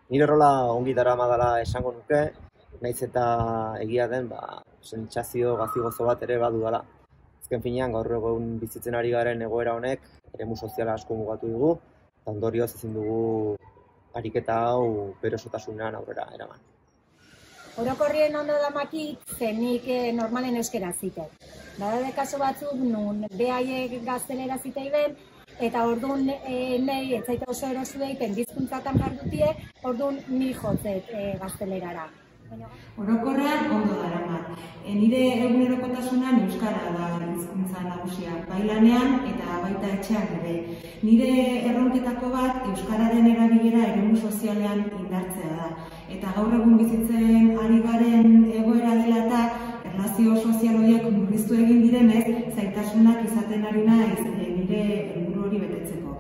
Nire rola ongi daramadala esango nuke, nahiz eta egia den, sentsazio gazi-gozo bat ere badudala. Azken finean, gaur egun bizitzen ari garen egoera honek, eremu soziala asko mugatu dugu, eta ondorioz ezin dugu ariketa hau bere osotasunean aurrera eraman. Orokorrien ondo damakit, nik normalen euskera zitei. Badaude kasu batzuk, nun behaiek gaztelera zitei ben, eta orduan nahi etzaita oso erosu deiten bizkuntzatan jardutie, orduan ni jotzet gaztelerara. Orokorrean ondo daramat. Nire egunerokotasunan euskara da hizkuntza nagusia, bai lanean eta baita etxean ere. Nire erronketako bat euskararen erabilera eremu sozialean indartzea da. Eta gaur egun bizitzen ari garen egoera dela eta erlazio sozial horiek murriztu egin direnez, zailtasunak izaten ari naiz nire helburu hori betetzeko.